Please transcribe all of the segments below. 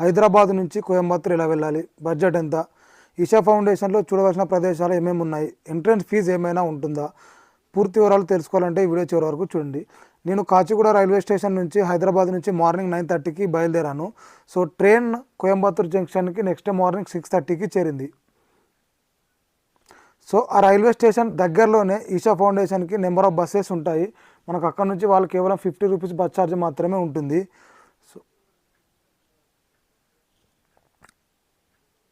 హైదరాబాద్ నుంచి కోయంబత్తూర్ ఎలా వెళ్ళాలి, బడ్జెట్ ఎంత, ఈషా ఫౌండేషన్లో చూడవలసిన ప్రదేశాలు ఏమేమి ఉన్నాయి, ఎంట్రన్స్ ఫీజు ఏమైనా ఉంటుందా, పూర్తి వివరాలు తెలుసుకోవాలంటే ఈ వీడియో చివరి వరకు చూడండి. నేను కాచిగూడ రైల్వే స్టేషన్ నుంచి హైదరాబాద్ నుంచి మార్నింగ్ 9:30కి బయలుదేరాను. సో ట్రైన్ కోయంబత్తూర్ జంక్షన్కి నెక్స్ట్ మార్నింగ్ 6:30కి చేరింది. సో ఆ రైల్వే స్టేషన్ దగ్గరలోనే ఈషా ఫౌండేషన్కి నెంబర్ ఆఫ్ బస్సెస్ ఉంటాయి. మనకు అక్కడ నుంచి వాళ్ళు కేవలం 50 రూపీస్ బస్ ఛార్జ్ మాత్రమే ఉంటుంది. సో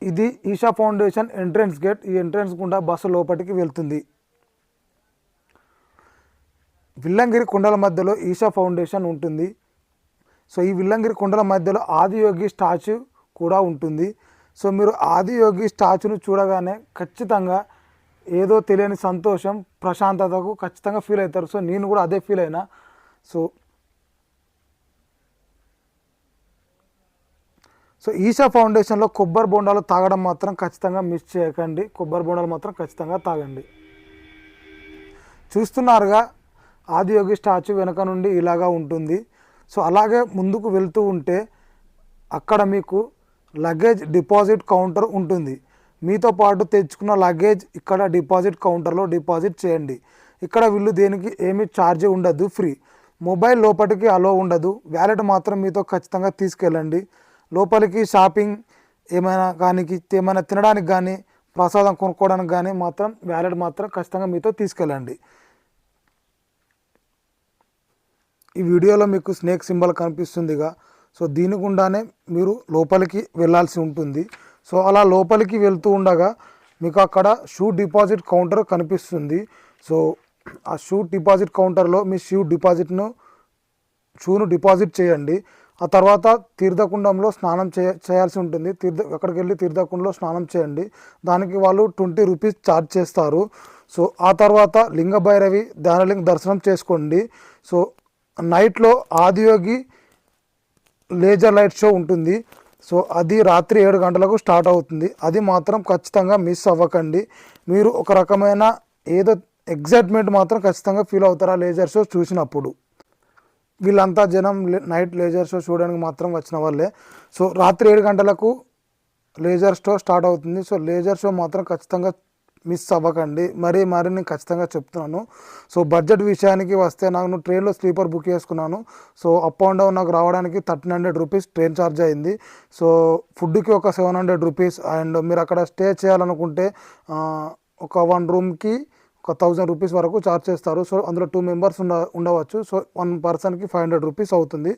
ఇది ఈషా ఫౌండేషన్ ఎంట్రన్స్ గేట్. ఈ ఎంట్రన్స్ గుండా బస్సు లోపలికి వెళ్తుంది. విల్లంగిరి కొండల మధ్యలో ఈషా ఫౌండేషన్ ఉంటుంది. సో ఈ విల్లంగిరి కొండల మధ్యలో ఆదియోగి స్టాచ్యూ కూడా ఉంటుంది. సో మీరు ఆదియోగి స్టాచ్యూను చూడగానే ఖచ్చితంగా ఏదో తెలియని సంతోషం, ప్రశాంతతకు ఖచ్చితంగా ఫీల్ అవుతారు. సో నేను కూడా అదే ఫీల్ అయినా. సో ఈషా ఫౌండేషన్లో కొబ్బరి బోండాలు తాగడం మాత్రం ఖచ్చితంగా మిస్ చేయకండి. కొబ్బరి బోండాలు మాత్రం ఖచ్చితంగా తాగండి. చూస్తున్నారుగా ఆదియోగి స్టాచ్యూ వెనక నుండి ఇలాగా ఉంటుంది. సో అలాగే ముందుకు వెళ్తూ ఉంటే అక్కడ మీకు లగేజ్ డిపాజిట్ కౌంటర్ ఉంటుంది. మీతో పాటు తెచ్చుకున్న లగేజ్ ఇక్కడ డిపాజిట్ కౌంటర్లో డిపాజిట్ చేయండి. ఇక్కడ వీళ్ళు దేనికి ఏమీ ఛార్జ్ ఉండదు, ఫ్రీ. మొబైల్ లోపలికి అలో ఉండదు. వ్యాలెట్ మాత్రం మీతో ఖచ్చితంగా తీసుకెళ్ళండి. లోపలికి షాపింగ్ ఏమైనా తినడానికి కానీ ప్రసాదం కొనుక్కోవడానికి కానీ మాత్రం వ్యాలెట్ మాత్రం ఖచ్చితంగా మీతో తీసుకెళ్ళండి. ఈ వీడియోలో మీకు స్నేక్ సింబల్ కనిపిస్తుందిగా. సో దీని గుండానే మీరు లోపలికి వెళ్ళాల్సి ఉంటుంది. సో అలా లోపలికి వెళ్తూ ఉండగా మీకు అక్కడ షూ డిపాజిట్ కౌంటర్ కనిపిస్తుంది. సో ఆ షూ డిపాజిట్ కౌంటర్లో మీ షూను డిపాజిట్ చేయండి. ఆ తర్వాత తీర్థకుండంలో స్నానం చేయాల్సి ఉంటుంది. అక్కడికి వెళ్ళి తీర్థకుండంలో స్నానం చేయండి. దానికి వాళ్ళు 20 రూపీస్ ఛార్జ్ చేస్తారు. సో ఆ తర్వాత లింగభైరవి ధ్యానలింగ దర్శనం చేసుకోండి. సో నైట్లో ఆదియోగి లేజర్ లైట్ షో ఉంటుంది. సో అది రాత్రి 7 గంటలకు స్టార్ట్ అవుతుంది. అది మాత్రం ఖచ్చితంగా మిస్ అవ్వకండి. మీరు ఒక రకమైన ఏదో ఎగ్జైట్మెంట్ మాత్రం ఖచ్చితంగా ఫీల్ అవుతారు ఆ లేజర్ షో చూసినప్పుడు. వీళ్ళంతా జనం నైట్ లేజర్ షో చూడడానికి మాత్రం వచ్చిన వాళ్ళే. సో రాత్రి 7 గంటలకు లేజర్ షో స్టార్ట్ అవుతుంది. సో లేజర్ షో మాత్రం ఖచ్చితంగా మిస్ అవ్వకండి. మరి నేను ఖచ్చితంగా చెప్తున్నాను. సో బడ్జెట్ విషయానికి వస్తే నేను ట్రైన్లో స్లీపర్ బుక్ చేసుకున్నాను. సో అప్ అండ్ డౌన్ నాకు రావడానికి 1300 రూపీస్ ట్రైన్ ఛార్జ్ అయింది. సో ఫుడ్కి ఒక 700 రూపీస్. అండ్ మీరు అక్కడ స్టే చేయాలనుకుంటే ఒక 1 రూమ్కి ఒక 1000 రూపీస్ వరకు ఛార్జ్ చేస్తారు. సో అందులో 2 మెంబర్స్ ఉండవచ్చు. సో 1 పర్సన్కి 500 రూపీస్ అవుతుంది.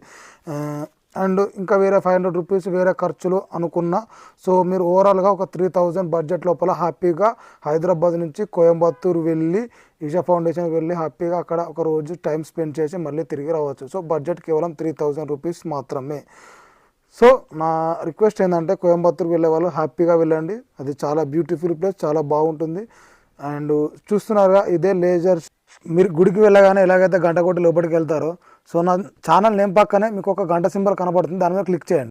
అండ్ ఇంకా వేరే 500 రూపీస్ వేరే ఖర్చులు అనుకున్నా. సో మీరు ఓవరాల్గా ఒక 3000 బడ్జెట్ లోపల హ్యాపీగా హైదరాబాద్ నుంచి కోయంబత్తూర్ వెళ్ళి ఈషా ఫౌండేషన్కి వెళ్ళి హ్యాపీగా అక్కడ ఒక రోజు టైం స్పెండ్ చేసి మళ్ళీ తిరిగి రావచ్చు. సో బడ్జెట్ కేవలం 3000 రూపీస్ మాత్రమే. సో నా రిక్వెస్ట్ ఏంటంటే కోయంబత్తూర్కి వెళ్ళే వాళ్ళు హ్యాపీగా వెళ్ళండి. అది చాలా బ్యూటిఫుల్ ప్లేస్, చాలా బాగుంటుంది. అండ్ చూస్తున్నారుగా ఇదే లేజర్. మీరు గుడికి వెళ్ళగానే ఎలాగైతే గంట కొట్టి లోపలికి వెళ్తారో, సో నా ఛానల్ నేమ్ పక్కనే మీకు ఒక గంట సింబల్ కనబడుతుంది. దాని మీద క్లిక్ చేయండి.